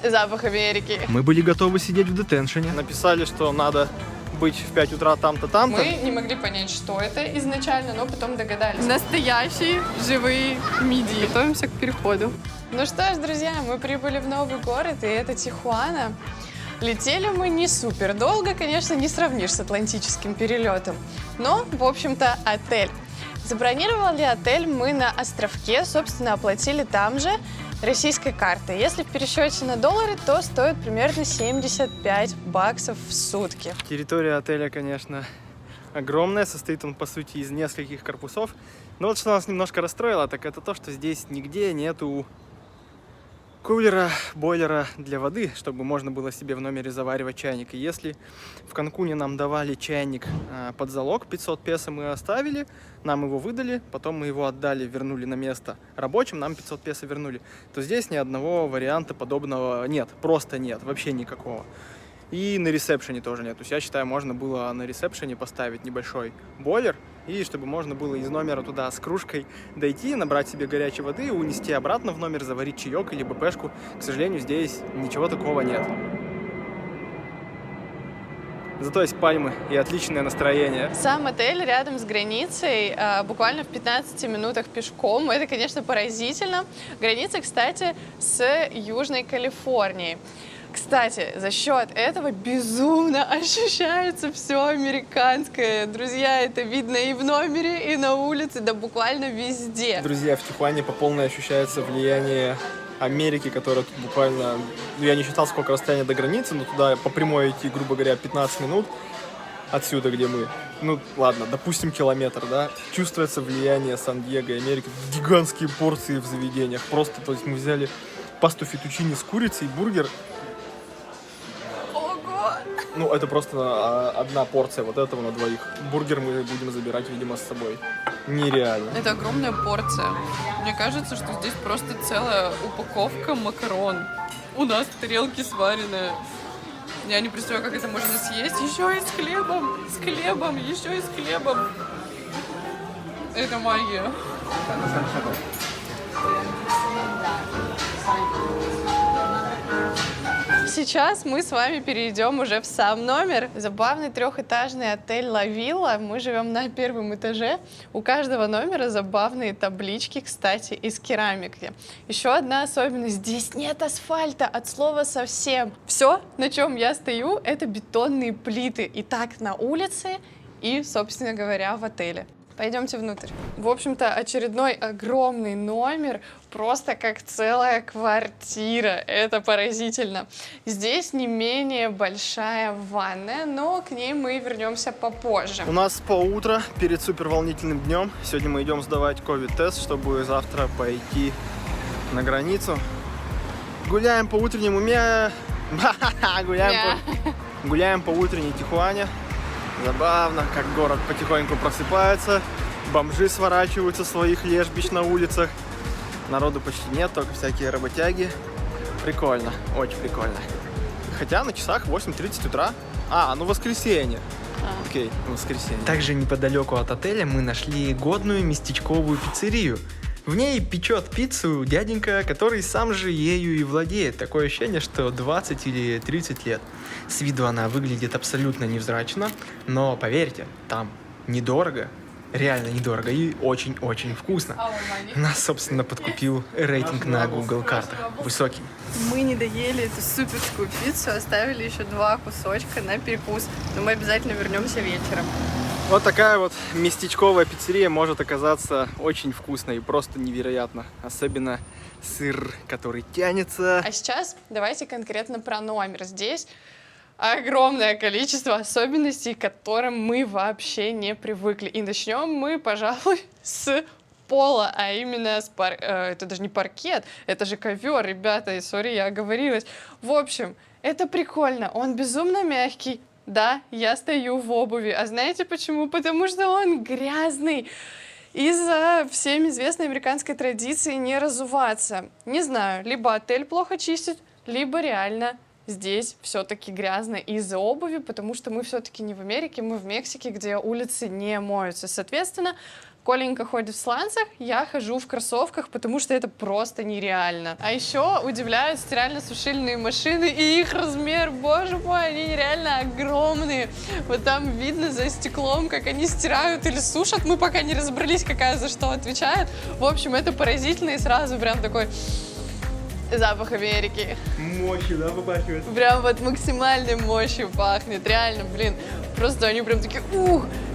Запах Америки. Мы были готовы сидеть в детеншене. Написали, что надо быть в 5 утра там-то, там-то. Мы не могли понять, что это изначально, но потом догадались. Настоящие живые мидии. Готовимся к переходу. Ну что ж, друзья, мы прибыли в новый город, и это Тихуана. Летели мы не супер долго, конечно, не сравнишь с атлантическим перелетом. Но, в общем-то, отель. Забронировали отель мы на островке, собственно, оплатили там же российской картой. Если в пересчете на доллары, то стоит примерно 75 баксов в сутки. Территория отеля, конечно, огромная. Состоит он, по сути, из нескольких корпусов. Но вот что нас немножко расстроило, так это то, что здесь нигде нету кулера, бойлера для воды, чтобы можно было себе в номере заваривать чайник. И если в Канкуне нам давали чайник под залог, 500 песо мы оставили, нам его выдали, потом мы его отдали, вернули на место рабочим, нам 500 песо вернули, то здесь ни одного варианта подобного нет, просто нет, вообще никакого. И на ресепшене тоже нет. То есть я считаю, можно было на ресепшене поставить небольшой бойлер, и чтобы можно было из номера туда с кружкой дойти, набрать себе горячей воды, унести обратно в номер, заварить чаек или БПшку. К сожалению, здесь ничего такого нет. Зато есть пальмы и отличное настроение. Сам отель рядом с границей, буквально в 15 минутах пешком. Это, конечно, поразительно. Граница, кстати, с Южной Калифорнией. Кстати, за счет этого безумно ощущается все американское. Друзья, это видно и в номере, и на улице, да буквально везде. Друзья, в Тихуане по полной ощущается влияние Америки, которая тут буквально... я не считал, сколько расстояние до границы, но туда по прямой идти, грубо говоря, 15 минут отсюда, где мы. Ну, ладно, допустим, километр, да? Чувствуется влияние Сан-Диего и Америки. Гигантские порции в заведениях. Просто, то есть мы взяли пасту фетучини с курицей, бургер. Ну, это просто одна порция вот этого на двоих. Бургер мы будем забирать, видимо, с собой. Нереально. Это огромная порция. Мне кажется, что здесь просто целая упаковка макарон. У нас в тарелке сваренная. Я не представляю, как это можно съесть. Еще и с хлебом, еще и с хлебом. Это магия. Сейчас мы с вами перейдем уже в сам номер. Забавный трехэтажный отель «Ла Вилла». Мы живем на первом этаже. У каждого номера забавные таблички, кстати, из керамики. Еще одна особенность. Здесь нет асфальта от слова совсем. Все, на чем я стою, это бетонные плиты. И так на улице, и, собственно говоря, в отеле. Пойдемте внутрь. В общем-то, очередной огромный номер, просто как целая квартира. Это поразительно. Здесь не менее большая ванная, но к ней мы вернемся попозже. У нас полутра перед суперволнительным днем. Сегодня мы идем сдавать ковид-тест, чтобы завтра пойти на границу. Гуляем по утреннему Гуляем по утренней Тихуане. Забавно, как город потихоньку просыпается, бомжи сворачиваются с своих лежбищ на улицах, народу почти нет, только всякие работяги. Прикольно, очень прикольно. Хотя на часах 8:30 утра. Ну воскресенье. Окей, воскресенье. Также неподалеку от отеля мы нашли годную местечковую пиццерию. В ней печет пиццу дяденька, который сам же ею и владеет. Такое ощущение, что 20 или 30 лет. С виду она выглядит абсолютно невзрачно, но поверьте, там недорого, реально недорого и очень-очень вкусно. Нас, собственно, подкупил рейтинг на Google картах. Высокий. Мы не доели эту суперскую пиццу, оставили еще 2 кусочка на перекус, но мы обязательно вернемся вечером. Вот такая вот местечковая пиццерия может оказаться очень вкусной и просто невероятно. Особенно сыр, который тянется. А сейчас давайте конкретно про номер. Здесь огромное количество особенностей, к которым мы вообще не привыкли. И начнем мы, пожалуй, с пола, а именно с это даже не паркет, это же ковер, ребята, сори, я оговорилась. В общем, это прикольно, он безумно мягкий. Да, я стою в обуви. А знаете почему? Потому что он грязный. Из-за всем известной американской традиции не разуваться. Не знаю, либо отель плохо чистит, либо реально здесь все-таки грязно из-за обуви, потому что мы все-таки не в Америке, мы в Мексике, где улицы не моются. Соответственно, Коленька ходит в сланцах, я хожу в кроссовках, потому что это просто нереально. А еще удивляют стирально-сушильные машины и их размер. Боже мой, они нереально огромные. Вот там видно за стеклом, как они стирают или сушат. Мы пока не разобрались, какая за что отвечает. В общем, это поразительно и сразу прям такой запах Америки. Мощью, да, попахивает? Прям вот максимальной мощью пахнет. Реально, блин. Просто они прям такие,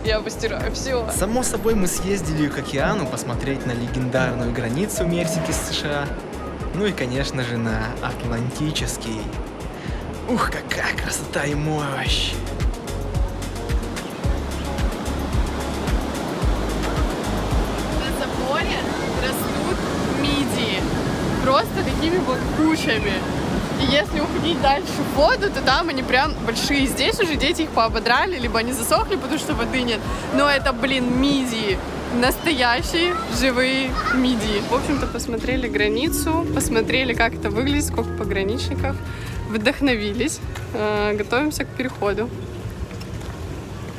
я постираю все. Само собой, мы съездили к океану посмотреть на легендарную границу Мексики с США. Ну и, конечно же, на Атлантический. Ух, какая красота и мощь! На заборе растут мидии. Просто такими вот кучами. И если уходить дальше в воду, то там они прям большие. Здесь уже дети их поободрали, либо они засохли, потому что воды нет. Но это, блин, мидии. Настоящие живые мидии. В общем-то, посмотрели границу, посмотрели, как это выглядит, сколько пограничников. Вдохновились. Готовимся к переходу.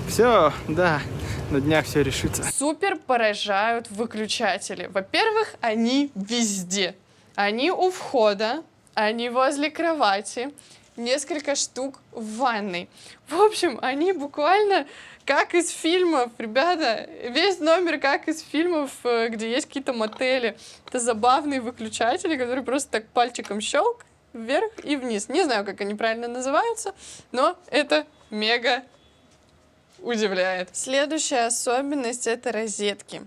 Все, да, на днях все решится. Супер поражают выключатели. Во-первых, они везде. Они у входа, они возле кровати, несколько штук в ванной. В общем, они буквально как из фильмов, ребята. Весь номер как из фильмов, где есть какие-то мотели. Это забавные выключатели, которые просто так пальчиком щелк вверх и вниз. Не знаю, как они правильно называются, но это мега удивляет. Следующая особенность — это розетки.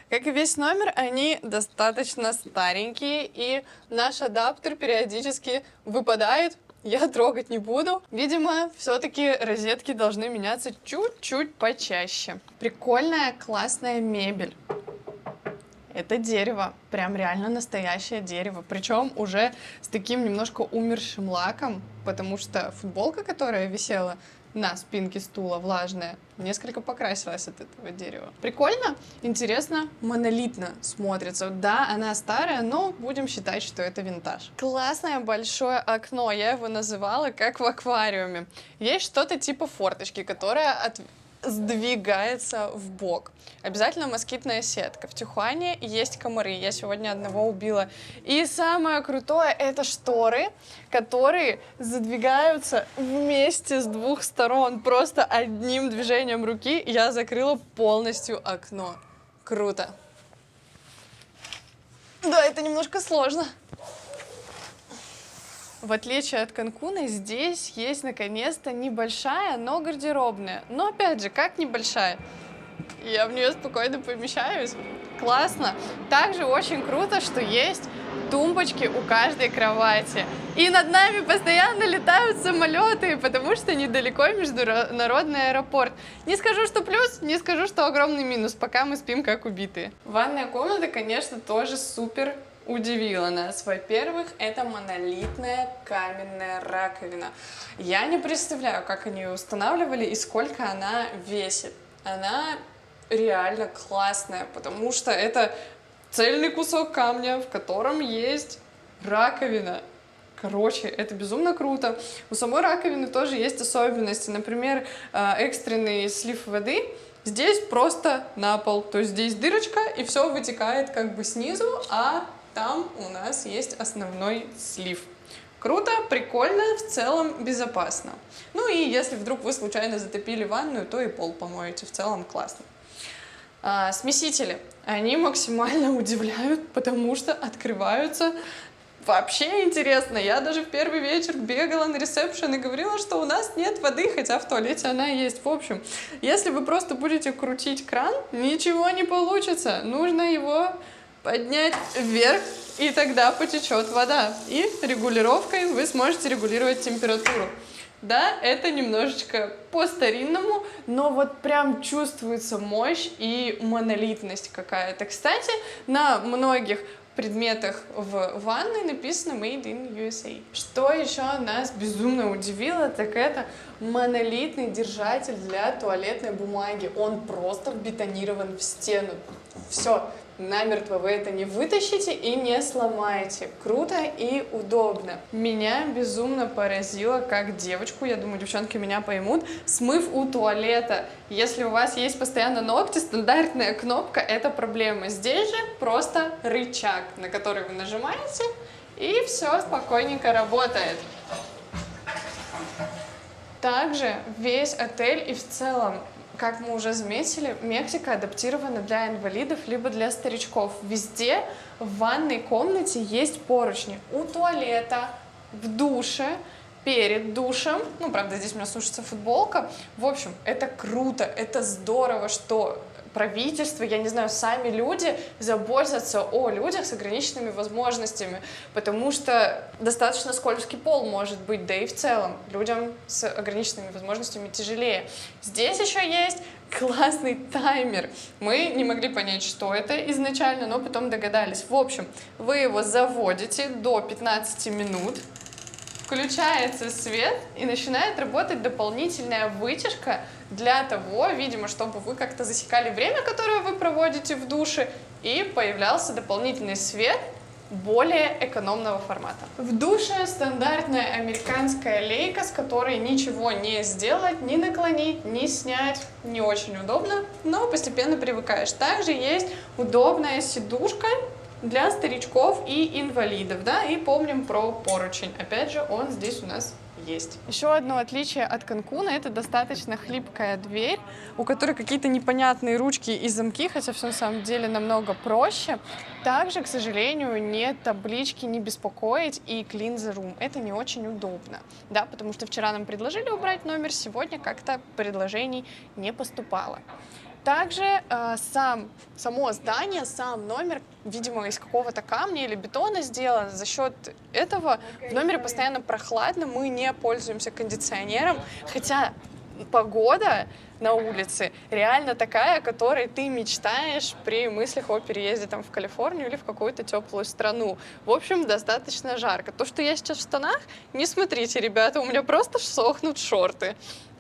Как и весь номер, они достаточно старенькие, и наш адаптер периодически выпадает. Я трогать не буду. Видимо, все-таки розетки должны меняться чуть-чуть почаще. Прикольная, классная мебель. Это дерево, прям реально настоящее дерево. Причем уже с таким немножко умершим лаком, потому что футболка, которая висела на спинке стула, влажная, несколько покрасилась от этого дерева. Прикольно, интересно, монолитно смотрится. Да, она старая, но будем считать, что это винтаж. Классное большое окно, я его называла как в аквариуме. Есть что-то типа форточки, которая сдвигается в бок. Обязательно москитная сетка. В Тихуане есть комары. Я сегодня одного убила. И самое крутое — это шторы, которые задвигаются вместе с двух сторон. Просто одним движением руки я закрыла полностью окно. Круто. Да, это немножко сложно. В отличие от Канкуна, здесь есть наконец-то небольшая, но гардеробная. Но опять же, как небольшая? Я в нее спокойно помещаюсь. Классно. Также очень круто, что есть тумбочки у каждой кровати. И над нами постоянно летают самолеты, потому что недалеко международный аэропорт. Не скажу, что плюс, не скажу, что огромный минус, пока мы спим как убитые. Ванная комната, конечно, тоже супер удивила нас. Во-первых, это монолитная каменная раковина. Я не представляю, как они ее устанавливали и сколько она весит. Она реально классная, потому что это цельный кусок камня, в котором есть раковина. Короче, это безумно круто. У самой раковины тоже есть особенности. Например, экстренный слив воды здесь просто на пол. То есть здесь дырочка, и все вытекает как бы снизу, а там у нас есть основной слив. Круто, прикольно, в целом безопасно. Ну и если вдруг вы случайно затопили ванную, то и пол помоете. В целом классно. Смесители. Они максимально удивляют, потому что открываются. Вообще интересно. Я даже в первый вечер бегала на ресепшн и говорила, что у нас нет воды, хотя в туалете она есть. В общем, если вы просто будете крутить кран, ничего не получится. Нужно его поднять вверх, и тогда потечет вода. И регулировкой вы сможете регулировать температуру. Да, это немножечко по-старинному, но вот прям чувствуется мощь и монолитность какая-то. Кстати, на многих предметах в ванной написано Made in USA. Что еще нас безумно удивило, так это монолитный держатель для туалетной бумаги. Он просто вбетонирован в стену. Все. намертво вы это не вытащите и не сломаете. Круто и удобно. Меня безумно поразило, как девочку, я думаю, девчонки меня поймут, смыв у туалета. Если у вас есть постоянно ногти, стандартная кнопка — это проблема. Здесь же просто рычаг, на который вы нажимаете, и все спокойненько работает. Также весь отель и в целом, как мы уже заметили, Мексика адаптирована для инвалидов либо для старичков. Везде в ванной комнате есть поручни. У туалета, в душе, перед душем. Ну, правда, здесь у меня сушится футболка. В общем, это круто, это здорово, что правительство, я не знаю, сами люди заботятся о людях с ограниченными возможностями, потому что достаточно скользкий пол может быть, да и в целом людям с ограниченными возможностями тяжелее. Здесь еще есть классный таймер. Мы не могли понять, что это изначально, но потом догадались. В общем, вы его заводите до 15 минут, включается свет и начинает работать дополнительная вытяжка для того, видимо, чтобы вы как-то засекали время, которое вы проводите в душе, и появлялся дополнительный свет более экономного формата. В душе стандартная американская лейка, с которой ничего не сделать, ни наклонить, ни снять. Не очень удобно, но постепенно привыкаешь. Также есть удобная сидушка для старичков и инвалидов, да, и помним про поручень. Опять же, он здесь у нас есть. Еще одно отличие от Канкуна — это достаточно хлипкая дверь, у которой какие-то непонятные ручки и замки, хотя все на самом деле намного проще. Также, к сожалению, нет таблички «Не беспокоить» и «Clean the room». Это не очень удобно, да, потому что вчера нам предложили убрать номер, сегодня как-то предложений не поступало. Также само здание, сам номер, видимо, из какого-то камня или бетона сделан. За счет этого в номере постоянно прохладно, мы не пользуемся кондиционером, хотя погода на улице реально такая, о которой ты мечтаешь при мыслях о переезде там, в Калифорнию или в какую-то теплую страну. В общем, достаточно жарко. То, что я сейчас в штанах, не смотрите, ребята, у меня просто сохнут шорты.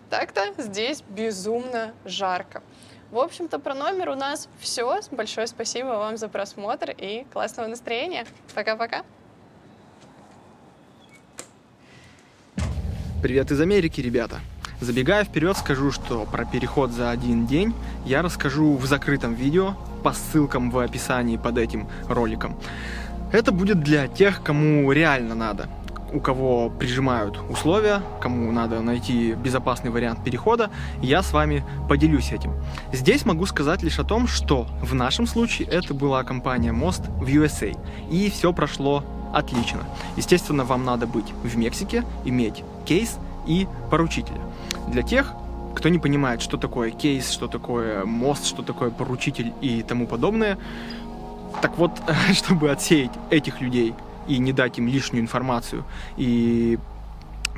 Так-то здесь безумно жарко. В общем-то, про номер у нас все. Большое спасибо вам за просмотр и классного настроения. Пока-пока. Привет из Америки, ребята! Забегая вперед, скажу, что про переход за один день я расскажу в закрытом видео по ссылкам в описании под этим роликом. Это будет для тех, кому реально надо, у кого прижимают условия, кому надо найти безопасный вариант перехода, я с вами поделюсь этим. Здесь могу сказать лишь о том, что в нашем случае это была компания Most в USA, и все прошло отлично. Естественно, вам надо быть в Мексике, иметь кейс и поручителя. Для тех, кто не понимает, что такое кейс, что такое мост, что такое поручитель и тому подобное, так вот, чтобы отсеять этих людей и не дать им лишнюю информацию, и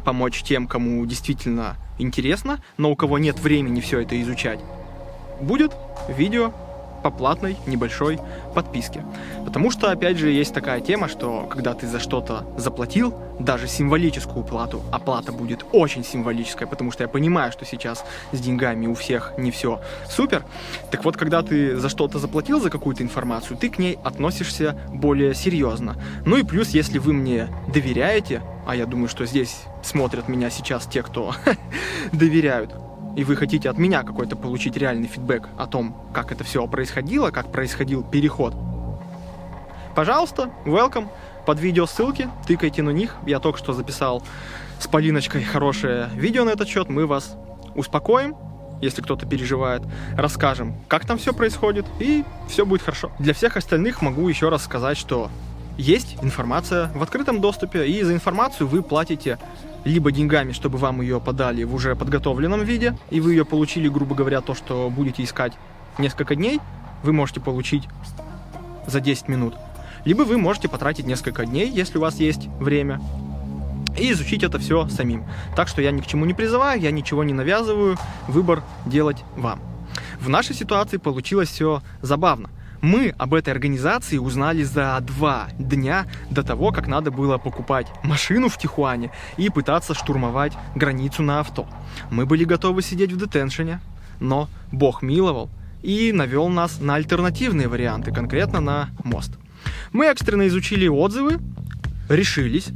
помочь тем, кому действительно интересно, но у кого нет времени все это изучать, будет видео по платной небольшой подписке. Потому что, опять же, есть такая тема, что когда ты за что-то заплатил, даже символическую плату, а плата будет очень символическая, потому что я понимаю, что сейчас с деньгами у всех не все супер. Так вот, когда ты за что-то заплатил, за какую-то информацию, ты к ней относишься более серьезно. Ну и плюс, если вы мне доверяете, а я думаю, что здесь смотрят меня сейчас те, кто доверяют, и вы хотите от меня какой-то получить реальный фидбэк о том, как это все происходило, как происходил переход, пожалуйста, welcome. Под видео ссылки, тыкайте на них. Я только что записал с Полиночкой хорошее видео на этот счет. Мы вас успокоим, если кто-то переживает, расскажем, как там все происходит, и все будет хорошо. Для всех остальных могу еще раз сказать, что есть информация в открытом доступе, и за информацию вы платите либо деньгами, чтобы вам ее подали в уже подготовленном виде, и вы ее получили, грубо говоря, то, что будете искать несколько дней, вы можете получить за 10 минут. Либо вы можете потратить несколько дней, если у вас есть время, и изучить это все самим. Так что я ни к чему не призываю, я ничего не навязываю, выбор делать вам. В нашей ситуации получилось все забавно. Мы об этой организации узнали за 2 дня до того, как надо было покупать машину в Тихуане и пытаться штурмовать границу на авто. Мы были готовы сидеть в детеншене, но Бог миловал, и навел нас на альтернативные варианты, конкретно на мост. Мы экстренно изучили отзывы, решились,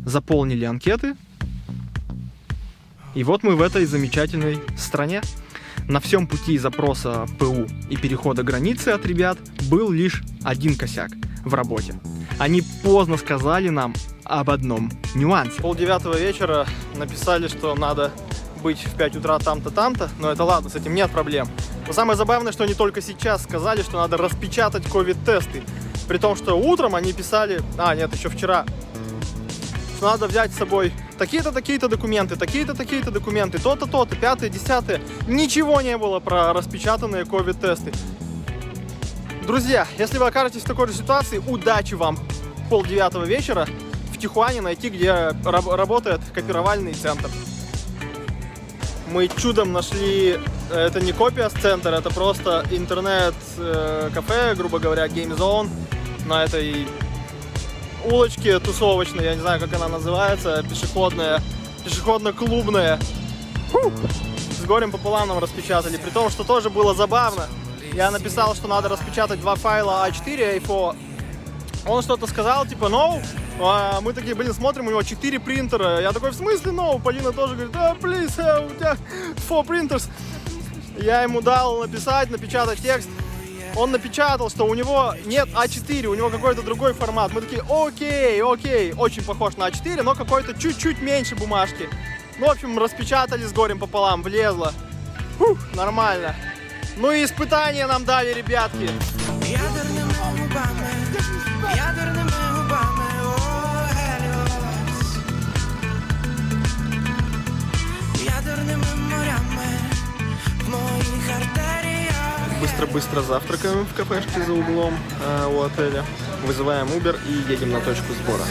заполнили анкеты, и вот мы в этой замечательной стране. На всем пути запроса ПУ и перехода границы от ребят был лишь один косяк в работе. Они поздно сказали нам об одном нюансе. 8:30 вечера написали, что надо быть в 5 утра там-то, там-то, но это ладно, с этим нет проблем. Но самое забавное, что они только сейчас сказали, что надо распечатать ковид-тесты. При том, что утром они писали, еще вчера, что надо взять с собой такие-то, такие-то документы, такие-то, такие-то документы, то-то, то-то, 5-е, 10-е. Ничего не было про распечатанные ковид-тесты. Друзья, если вы окажетесь в такой же ситуации, удачи вам 8:30 вечера в Тихуане найти, где работает копировальный центр. Мы чудом нашли, это не копия с центра, это просто интернет-кафе, грубо говоря, Game Zone, на этой улочке тусовочной, я не знаю, как она называется, пешеходно-клубная. С горем пополам нам распечатали, при том, что тоже было забавно. Я написал, что надо распечатать 2 файла A4, A4. Он что-то сказал, типа, no. А мы такие, смотрим, у него 4 принтера. Я такой, в смысле no? Полина тоже говорит, please, у тебя 4 printers. Я ему дал напечатать текст. Он напечатал, что у него нет А4, у него какой-то другой формат. Мы такие, окей, очень похож на А4, но какой-то чуть-чуть меньше бумажки. Ну, в общем, распечатали с горем пополам, влезло. Нормально. Ну и испытания нам дали, ребятки. Быстро-быстро завтракаем в кафешке за углом у отеля. Вызываем Uber и едем на точку сбора.